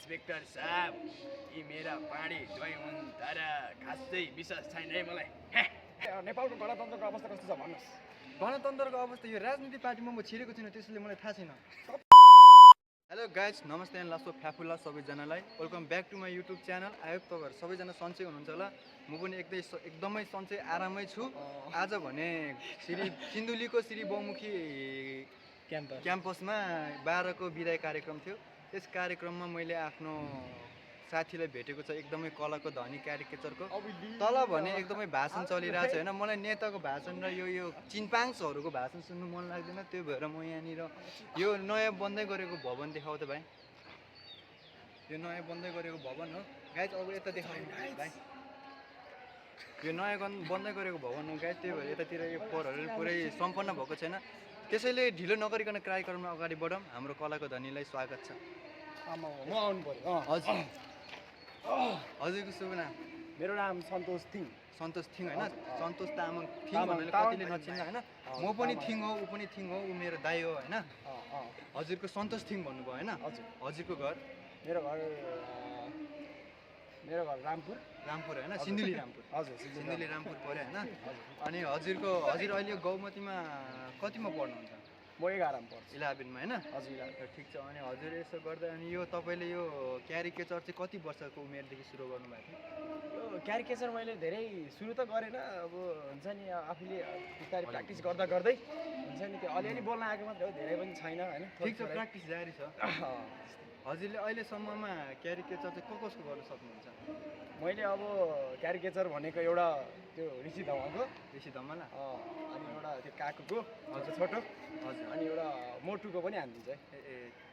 Inspector साहब यी मेरा पाडी जोइ हुन् तर खासै विश्वास छैन है मलाई। नेपालको गणतन्त्रको अवस्था कस्तो छ भन्नुहोस्। गणतन्त्रको अवस्था यो राजनीति पार्टीमा म छिरेको छैन, त्यसैले मलाई थाहा छैन। हेलो गाइज, नमस्ते एन्ड लासो फ्याफुल्ला सबैजनालाई। Welcome back to my YouTube channel. I hope तपाईँहरू सबैजना सन्चै हुनुहुन्छ होला। म पनि एकदमै सन्चै आरामै छु। आज भने सिन्धुलीको श्री बहुमुखी क्याम्पसमा 12को विदाय कार्यक्रम थियो। त्यस कार्यक्रममा मैले आफ्नो साथीलाई भेटेको छ, एकदमै कलाको धनी क्यारिकेचरको। तल भने एकदमै भाषण चलिरहेको छ होइन। मलाई नेताको भाषण र यो चिन्पाङ्सहरूको भाषण सुन्नु मन लाग्दैन, त्यो भएर म यहाँनिर यो नयाँ बन्दै गरेको भवन देखाउ त भाइ। यो नयाँ बन्दै गरेको भवन हो गाइज। अब यता देखाउनु भाइ, यो नयाँ बन्दै गरेको भवन हो गाइज। त्यही भएर यतातिर यो फोहोरहरू पुरै सम्पन्न भएको छैन। त्यसैले ढिलो नगरिकन कार्यक्रममा अगाडि बढौँ। हाम्रो कलाको धनीलाई स्वागत छ। म आउनु पर्यो। हजुर, हजुरको शुभ नाम? मेरो नाम सन्तोष थिङ। सन्तोष थिङ होइन, सन्तोष तामाङ थिङ भन्नाले कतिले नचिन्ला होइन। म पनि थिङ हो, ऊ पनि थिङ हो, ऊ मेरो दाइ हो होइन। हजुरको सन्तोष थिङ भन्नुभयो होइन। हजुरको घर? मेरो घर रामपुर होइन, सिन्धुली रामपुर। हजुर, सिन्धुली रामपुर पऱ्यो होइन। अनि हजुर अहिले गौमतीमा कतिमा पढ्नुहुन्छ? म 11मा पढ्छु। 11मा होइन। हजुर, ठिक छ। अनि हजुर यसो गर्दा अनि यो तपाईँले यो क्यारिकेचर चाहिँ कति वर्षको उमेरदेखि सुरु गर्नुभएको थियो? यो क्यारिकेचर मैले धेरै सुरु त गरेन, अब हुन्छ नि आफूले बिस्तारै प्र्याक्टिस गर्दा गर्दै हुन्छ नि, त्यो अलिअलि बोल्न आएको मात्रै हो, धेरै पनि छैन होइन। ठिक छ, प्र्याक्टिस जारी छ। हजुरले अहिलेसम्ममा क्यारिकेचर चाहिँ कसको गर्न सक्नुहुन्छ? मैले अब क्यारिकेचर भनेको एउटा त्यो ऋषि धमालको, अनि एउटा त्यो काकुको हजुर छोटो, हजुर, अनि एउटा मोटुको पनि हानिदिन्छ है।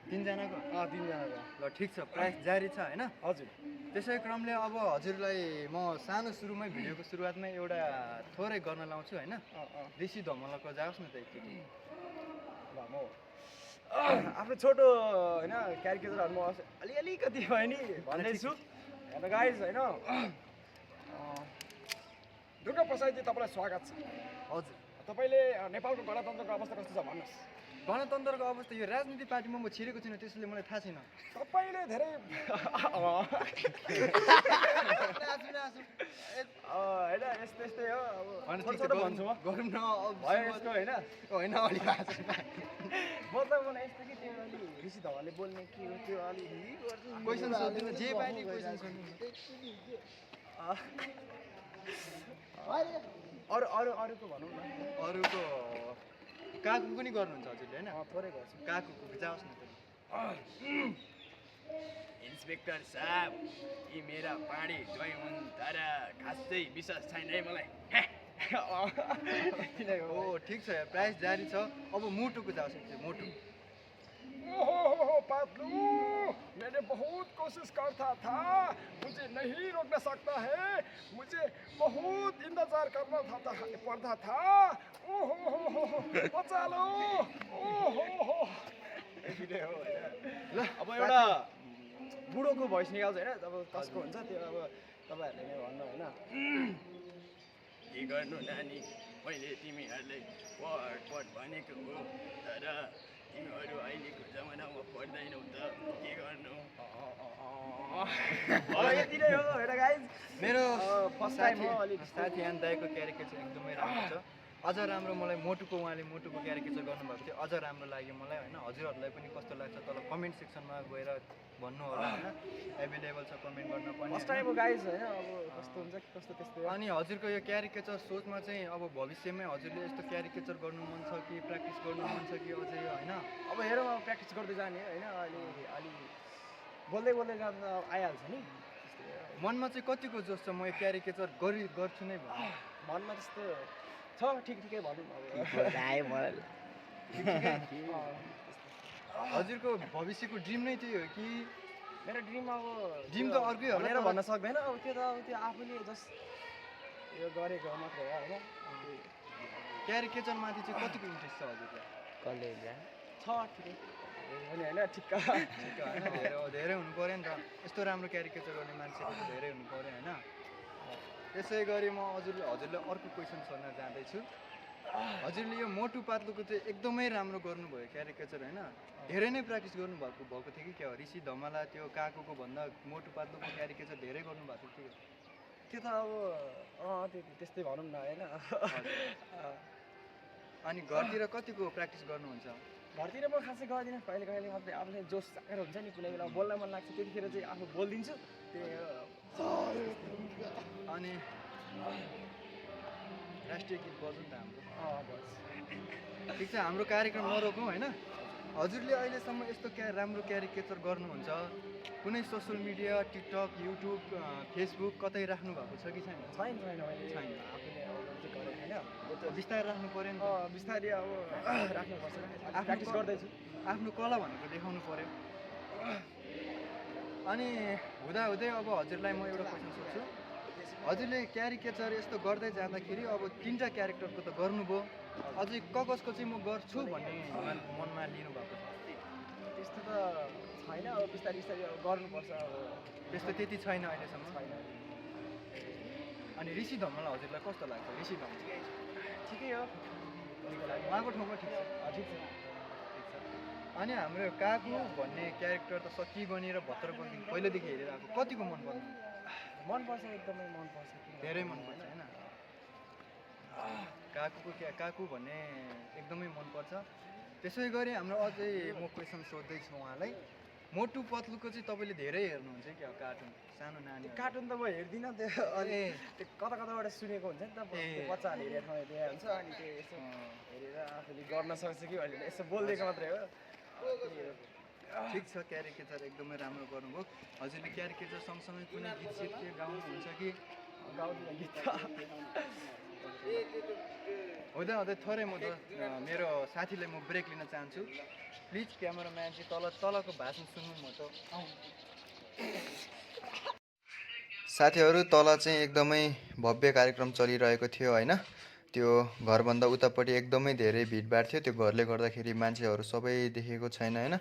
तिनजनाको? तिनजनाको। ल ठिक छ, प्राइस जारी छ होइन। हजुर। त्यसै क्रमले अब हजुरलाई म सानो सुरुमै भिडियोको सुरुवातमै एउटा थोरै गर्न लाउँछु होइन। ऋषि धमालको जाओस् न त एकचोटि। ल म आफ्नो छोटो होइन क्यारिकेचरहरू म अलिकति भयो नि भन्दैछु। हेर्नु गाइज होइन, दुर्गा प्रसादजी तपाईँलाई स्वागत छ। हजुर, तपाईँले नेपालको गणतन्त्रको अवस्था कस्तो छ भन्नुहोस्। गणतन्त्रको अवस्था यो राजनीति पार्टीमा म छिरेको छैन, त्यसैले मलाई थाहा छैन। तपाईँले धेरै होइन यस्तै हो, अब छोटो भन्छु म गरौँ न भयो यसको होइन अलिक मतलब मलाई यस्तो कि त्यो अलि ऋषि धमालले बोल्ने के हो त्यो अलि क्वेसन सोध्नु, जे पाए नि क्वेसन सोध्नु। अरूको भनौँ न। अरूको काकु पनि गर्नुहुन्छ हजुरले होइन? थोरै गर्छु। काकुको जाओस् न त। इन्सपेक्टर साहब यी मेरा पाडी जोइ हुन् तर खासै विश्वास छैन है मलाई। ओ ठिक छ, प्राइस जारी छ। अब मोटुको जाओस् न, मोटु। ओहो पातलू, मैंने बहुत कोशिश करता था, मुझे नहीं रोकना सकता है, मुझे बहुत इंतजार करना पड़ता था। ओहो बचा लो। ओहो ल अब एउटा बुढोको भोइस निकाल्छ होइन, अब कसको हुन्छ त्यो अब तपाईँहरूले नै भन्नु होइन। के गर्नु नानी, मैले तिमीहरूलाई पढ भनेको हो, तर तिमीहरू अहिलेको जमानामा पढ्दैनौ त के गर्नु। यति नै हो हेर गाइज। मेरो फर्स्ट टाइम हो। अलिक साथी आन दाइको क्यारिकेचर एकदमै राम्रो छ। अझ राम्रो मलाई उहाँले मोटुको क्यारिकेचर गर्नुभएको थियो, अझ राम्रो लाग्यो मलाई होइन। हजुरहरूलाई पनि कस्तो लाग्छ तल कमेन्ट सेक्सनमा गएर भन्नु होला होइन। एभाइलेबल छ कमेन्ट गर्न पनि। फर्स्ट टाइम हो गाइज होइन, अब कस्तो हुन्छ कि कस्तो त्यस्तै हो। अनि हजुरको यो क्यारिकेचर सोचमा चाहिँ अब भविष्यमै हजुरले यस्तो क्यारिकेचर गर्नु मन छ कि प्र्याक्टिस गर्नु मन छ कि अझै होइन? अब हेरौँ, अब प्र्याक्टिस गर्दै जाने होइन, अलि बोल्दै जाँदा आइहाल्छ नि। मनमा चाहिँ कतिको जोस छ म यो क्यारिकेचर गर्छु नै भन्नु? मनमा त्यस्तो छ, ठिकै भनौँ अब। हजुरको भविष्यको ड्रिम नै त्यही हो कि? मेरो ड्रिम अब ड्रिम त अर्कै हो भनेर भन्न सक्दैन, अब त्यो आफूले जस्ट यो गरेको मात्रै हो होइन। क्यारिकेचरमाथि चाहिँ कतिको इन्ट्रेस्ट छ हजुरलाई? छ ठिकै होइन ठिक्क होइन, धेरै हुनु पऱ्यो नि त। यस्तो राम्रो क्यारिकेचर गर्ने मान्छेहरू त धेरै हुनु पऱ्यो होइन। त्यसै गरी म हजुरले अर्को क्वेसन सोध्न जाँदैछु। हजुरले यो मोटु पातलुको चाहिँ एकदमै राम्रो गर्नुभयो क्यारिकेचर होइन धेरै नै प्र्याक्टिस गर्नुभएको थियो कि क्या हो ऋषि धमला त्यो काकुको भन्दा मोटु पातलुको क्यारिकेचर धेरै गर्नुभएको थियो त्यो त अब त्यस्तै भनौँ न होइन अनि घरतिर कतिको प्र्याक्टिस गर्नुहुन्छ घरतिर म खासै गर्दिनँ कहिले कहिले मात्रै आफूले जोस आएर हुन्छ नि कुनै बेला बोल्न मन लाग्छ त्यतिखेर चाहिँ आफू बोलिदिन्छु अनि राष्ट्रिय गीत बज्नु त हाम्रो ठिक छ हाम्रो कार्यक्रम नरोकौँ होइन हजुरले अहिलेसम्म यस्तो राम्रो क्यारिकेचर गर्नुहुन्छ कुनै social media TikTok YouTube Facebook कतै राख्नु भएको छ कि छैन छैन मैले आफूले गरेँ होइन बिस्तारै राख्नु पऱ्यो नि बिस्तारै अब राख्नुपर्छ प्र्याक्टिस गर्दैछु आफ्नो कला भनेको देखाउनु पऱ्यो अनि हुँदै अब हजुरलाई म एउटा क्वेसन सोध्छु हजुरले क्यारिकेचर यस्तो गर्दै जाँदाखेरि अब 3टा क्यारेक्टरको त गर्नुभयो अझै कसको चाहिँ म गर्छु भन्ने मनमा लिनुभएको छ त्यस्तो त छैन अब बिस्तारै बिस्तारै अब गर्नुपर्छ अब त्यस्तो त्यति छैन अहिलेसम्म छैन अनि ऋषि धमला हजुरलाई कस्तो लाग्छ ऋषि धमला ठिकै हो उहाँको ठाउँमा ठिक छ ठिक छ अनि हाम्रो काकु भन्ने क्यारेक्टर त सकि बनेर भत्र पहिल्यैदेखि हेरेर आएको कतिको मनपर्छ एकदमै मनपर्छ धेरै मनपर्छ होइन काकु भन्ने एकदमै मनपर्छ त्यसै गरी हाम्रो अझै म क्वेसन सोध्दैछु उहाँलाई मोटु पतलुको चाहिँ तपाईँले धेरै हेर्नुहुन्छ क्या कार्टुन सानो नानी कार्टुन त म हेर्दिनँ त्यो अनि त्यो कता कताबाट सुनेको हुन्छ नि त बच्चाहरूले हेरेर ठाउँमा दिएको हुन्छ अनि त्यो यसो हेरेर आफूले गर्न सक्छ कि भनेर यसो बोलिदिएको मात्रै हो ठिक छ क्यारिकेचर एकदमै राम्रो गर्नुभयो हजुरले क्यारिकेचर सँगसँगै कुनै गीत सित के गाउनुहुन्छ कि गाउँदिनँ गीत हुँदै थोरै म त मेरो साथीलाई म ब्रेक लिन चाहन्छु प्लिज क्यामेराम्यान चाहिँ तलको भाषण सुन्नु म त साथीहरू तल चाहिँ एकदमै भव्य कार्यक्रम चलिरहेको थियो होइन त्यो घरभन्दा उतापट्टि एकदमै धेरै भिडभाड थियो त्यो घरले गर्दाखेरि मान्छेहरू सबै देखेको छैन होइन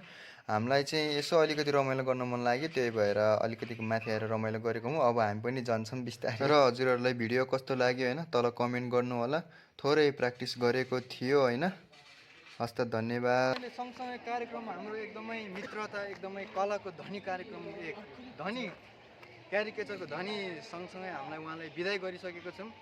हामीलाई चाहिँ यसो अलिकति रमाइलो गर्न मन लाग्यो त्यही भएर अलिकति माथि आएर रमाइलो गरेको हौँ अब हामी पनि जान्छौँ बिस्तारै र हजुरहरूलाई भिडियो कस्तो लाग्यो होइन तल कमेन्ट गर्नु होला थोरै प्र्याक्टिस गरेको थियो होइन हस्त धन्यवाद सँगसँगै कार्यक्रम हाम्रो एकदमै मित्रता एकदमै कलाको धनी कार्यक्रम एक धनी क्यारिकेचरको धनी सँगसँगै हामीलाई उहाँलाई बिदाई गरिसकेको छौँ